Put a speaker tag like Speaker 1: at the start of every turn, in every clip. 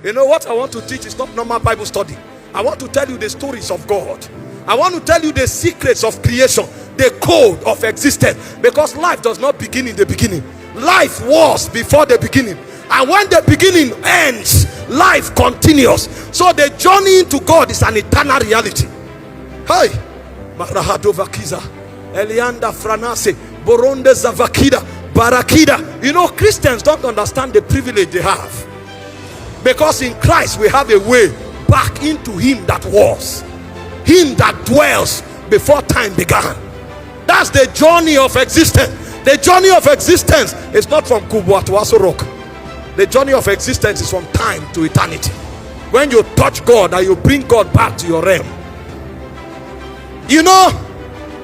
Speaker 1: You know what I want to teach is not normal Bible study. I want to tell you the stories of God. I want to tell you the secrets of creation, the code of existence. Because life does not begin in the beginning. Life was before the beginning. And when the beginning ends, life continues. So the journey into God is an eternal reality. Hi. Marahadovakiza, Elianda Franase, Boronde Zavakida, Barakida. You know, Christians don't understand the privilege they have. Because in Christ we have a way back into him that was, him that dwells before time began. That's the journey of existence. The journey of existence is not from Kubwa to Asorok. The journey of existence is from time to eternity. When you touch God and you bring God back to your realm. You know,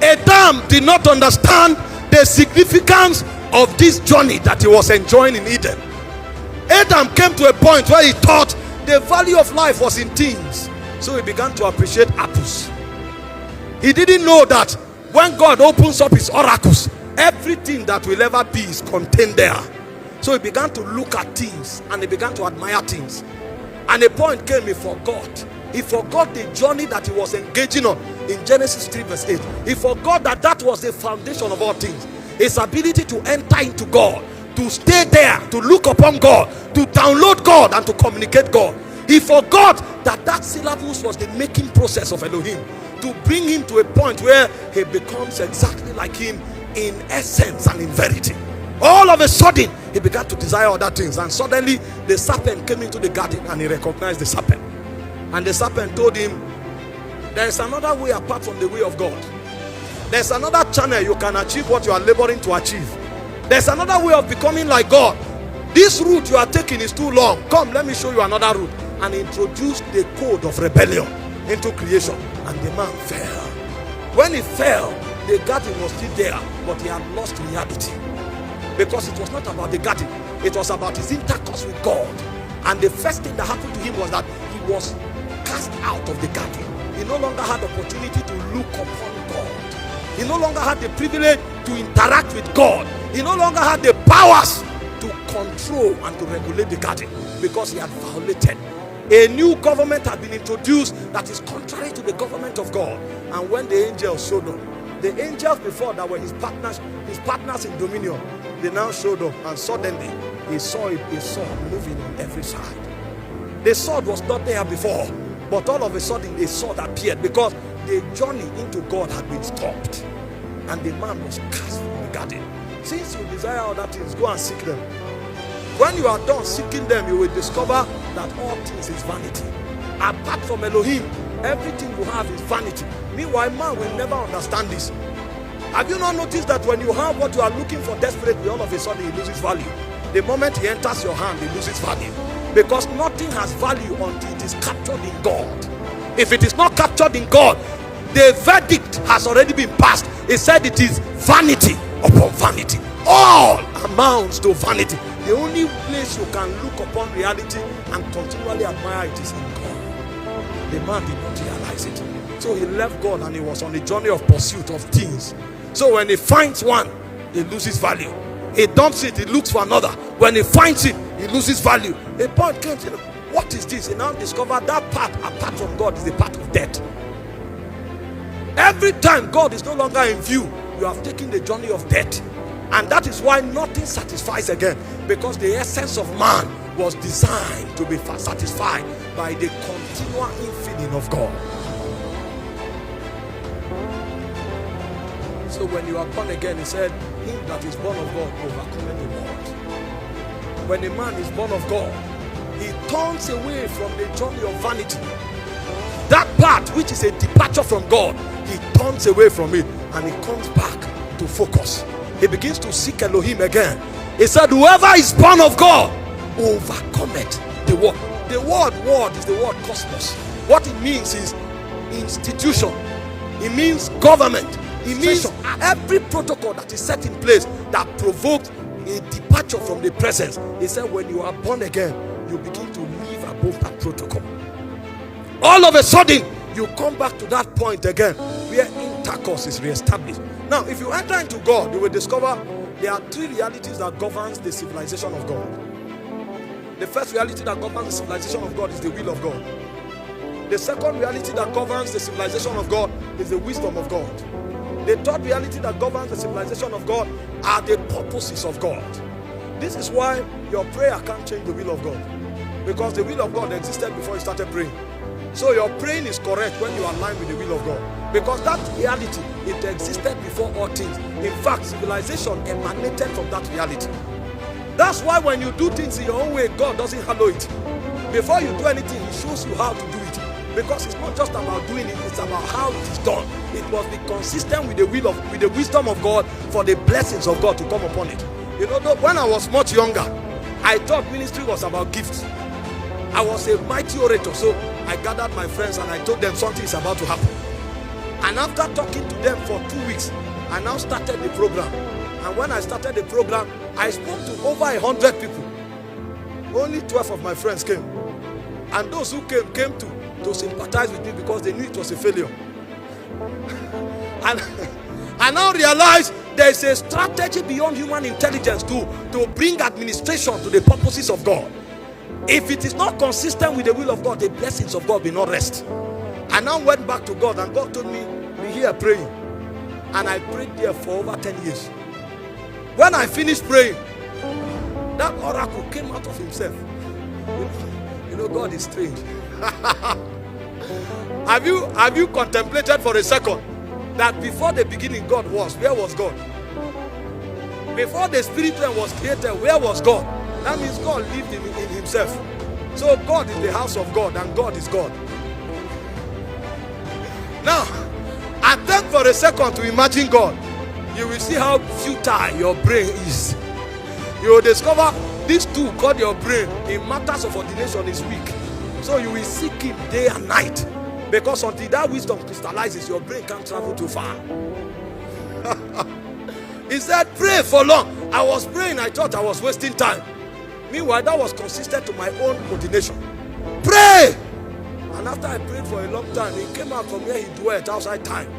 Speaker 1: Adam did not understand the significance of this journey that he was enjoying in Eden. Adam came to a point where he thought the value of life was in things. So he began to appreciate apples. He didn't know that when God opens up his oracles, everything that will ever be is contained there. So he began to look at things and he began to admire things. And a point came, he forgot. He forgot the journey that he was engaging on in Genesis 3 verse 8. He forgot that that was the foundation of all things. His ability to enter into God, to stay there, to look upon God, to download God and to communicate God. He forgot that that syllabus was the making process of Elohim, to bring him to a point where he becomes exactly like him in essence and in verity. All of a sudden he began to desire other things, and suddenly the serpent came into the garden and he recognized the serpent. And the serpent told him, there is another way apart from the way of God. There's another channel you can achieve what you are laboring to achieve. There's another way of becoming like God. This route you are taking is too long. Come, let me show you another route. And introduced the code of rebellion into creation. And the man fell. When he fell, the garden was still there, but he had lost reality. Because it was not about the garden, it was about his intercourse with God. And the first thing that happened to him was that he was cast out of the garden. He no longer had the opportunity to look upon God. He no longer had the privilege to interact with God. He no longer had the powers to control and to regulate the garden, because he had violated. A new government had been introduced that is contrary to the government of God. And when the angels showed up, the angels before that were his partners in dominion, they now showed up, and suddenly he saw a sword moving on every side. The sword was not there before, but all of a sudden a sword appeared, because the journey into God had been stopped, and the man was cast from the garden. Since you desire other things, go and seek them. When you are done seeking them, you will discover that all things is vanity. Apart from Elohim, everything you have is vanity. Meanwhile, man will never understand this. Have you not noticed that when you have what you are looking for desperately, all of a sudden it loses value? The moment he enters your hand, it loses value. Because nothing has value until it is captured in God. If it is not captured in God, the verdict has already been passed. It said it is vanity upon vanity. All amounts to vanity. The only place you can look upon reality and continually admire it is in God. The man did not realize it. So he left God and he was on the journey of pursuit of things. So when he finds one, he loses value. He dumps it, he looks for another. When he finds it, he loses value. A point came to him, what is this? He now discovered that path apart from God is the path of death. Every time God is no longer in view, you have taken the journey of death. And that is why nothing satisfies again, because the essence of man was designed to be satisfied by the continual infilling of God. So when you are born again, he said, him that is born of God overcometh the world. When a man is born of God, he turns away from the journey of vanity. That part which is a departure from God, he turns away from it and he comes back to focus. He begins to seek Elohim again. He said, whoever is born of God overcometh the world. The word is the word cosmos. What it means is institution. It means government. It means every protocol that is set in place that provoked a departure from the presence. He said, when you are born again, you begin to live above that protocol. All of a sudden, you come back to that point again where intercourse is reestablished. Now, if you enter into God, you will discover there are three realities that governs the civilization of God. The first reality that governs the civilization of God is the will of God. The second reality that governs the civilization of God is the wisdom of God. The third reality that governs the civilization of God are the purposes of God. This is why your prayer can't change the will of God, because the will of God existed before you started praying. So your praying is correct when you align with the will of God, because that reality, it existed before all things. In fact, civilization emanated from that reality. That's why when you do things in your own way, God doesn't hallow it. Before you do anything, He shows you how to do it. Because it's not just about doing it, it's about how it is done. It must be consistent with the wisdom of God for the blessings of God to come upon it. You know, when I was much younger, I thought ministry was about gifts. I was a mighty orator, so I gathered my friends and I told them something is about to happen. And after talking to them for 2 weeks, I now started the program. And when I started the program, I spoke to over 100 people. Only 12 of my friends came. And those who came to sympathize with me because they knew it was a failure. And I now realize there is a strategy beyond human intelligence to bring administration to the purposes of God. If it is not consistent with the will of God, the blessings of God will not rest. I now went back to God, and God told me, be here praying. And I prayed there for over 10 years. When I finished praying, that oracle came out of himself. You know, God is strange. Have you contemplated for a second that before the beginning God was? Where was God? Before the spirit realm was created, where was God? That means God lived in himself. So God is the house of God, and God is God. Now, attempt for a second to imagine God. You will see how futile your brain is. You will discover this tool called your brain in matters of ordination is weak. So you will seek Him day and night, because until that wisdom crystallizes, your brain can't travel too far. He said, pray for long. I was praying, I thought I was wasting time. Meanwhile, that was consistent to my own ordination. Pray! And after I prayed for a long time, He came out from where He dwelt outside time.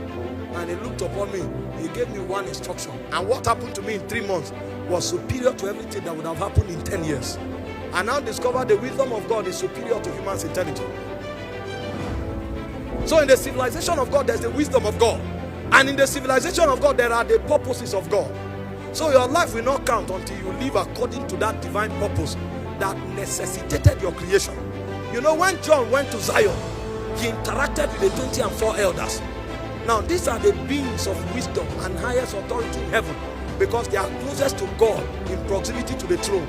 Speaker 1: And He looked upon me. He gave me one instruction. And what happened to me in 3 months was superior to everything that would have happened in 10 years. I now discovered the wisdom of God is superior to human's intelligence. So in the civilization of God, there's the wisdom of God. And in the civilization of God, there are the purposes of God. So your life will not count until you live according to that divine purpose that necessitated your creation. You know, when John went to Zion, he interacted with the 24 elders. Now, these are the beings of wisdom and highest authority in heaven, because they are closest to God in proximity to the throne.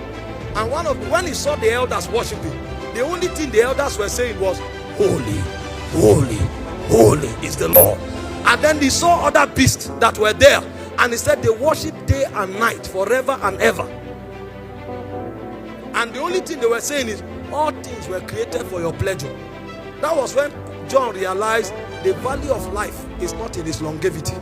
Speaker 1: And when he saw the elders worshiping, the only thing the elders were saying was, holy, holy, holy is the Lord. And then they saw other beasts that were there, and he said they worship day and night, forever and ever. And the only thing they were saying is, all things were created for your pleasure. That was when John realized the value of life is not in its longevity.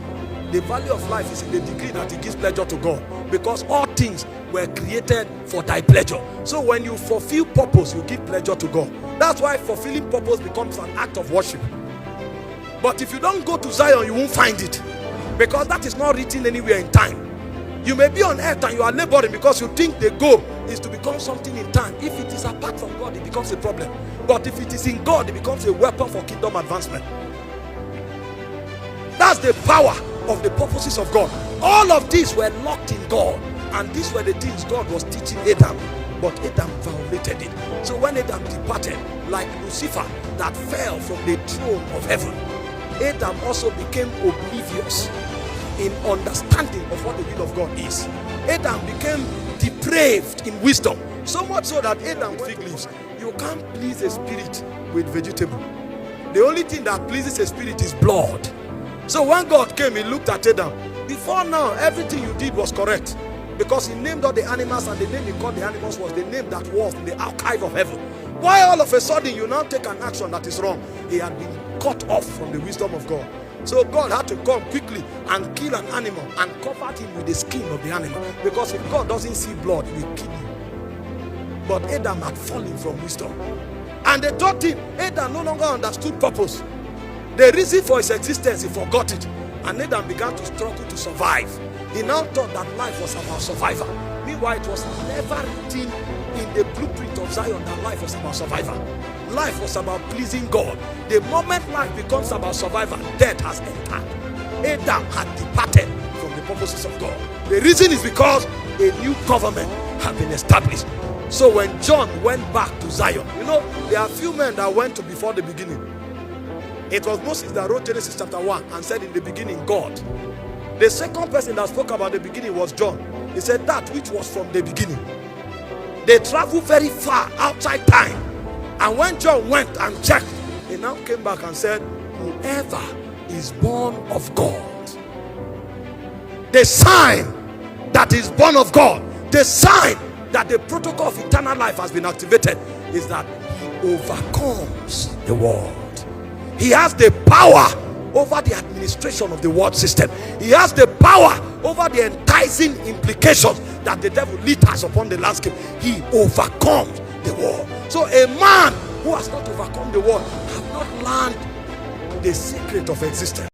Speaker 1: The value of life is in the degree that it gives pleasure to God, because all things were created for thy pleasure. So when you fulfill purpose, you give pleasure to God. That's why fulfilling purpose becomes an act of worship. But if you don't go to Zion, you won't find it, because that is not written anywhere in time. You may be on earth and you are laboring because you think the goal is to become something in time. If it is apart from God, it becomes a problem. But if it is in God, it becomes a weapon for kingdom advancement. That's the power of the purposes of God. All of these were locked in God, and these were the things God was teaching Adam, but Adam violated it. So when Adam departed, like Lucifer that fell from the throne of heaven, Adam also became oblivious in understanding of what the will of God is. Adam became depraved in wisdom, so much so that Adam fig leaves. You can't please a spirit with vegetable. The only thing that pleases a spirit is blood. So when God came, He looked at Adam. Before now, everything you did was correct, because He named all the animals, and the name He called the animals was the name that was in the archive of heaven. Why all of a sudden you now take an action that is wrong? He had been cut off from the wisdom of God. So God had to come quickly and kill an animal and cover him with the skin of the animal, because if God doesn't see blood, He will kill you. But Adam had fallen from wisdom, and the third thing, Adam no longer understood purpose. The reason for his existence, he forgot it, and Adam began to struggle to survive. He now thought that life was about survival. Meanwhile, it was never written in the blueprint of Zion that life was about survival. Life was about pleasing God. The moment life becomes about survival, death has entered. Adam had departed from the purposes of God. The reason is because a new government had been established. So when John went back to Zion, you know, there are few men that went to before the beginning. It was Moses that wrote Genesis chapter 1 and said, in the beginning, God. The second person that spoke about the beginning was John. He said, that which was from the beginning. They traveled very far outside time. And when John went and checked, he now came back and said, whoever is born of God. The sign that is born of God, the sign that the protocol of eternal life has been activated, is that he overcomes the world. He has the power over the administration of the world system. He has the power over the enticing implications that the devil litters upon the landscape. He overcomes the world. So a man who has not overcome the world has not learned the secret of existence.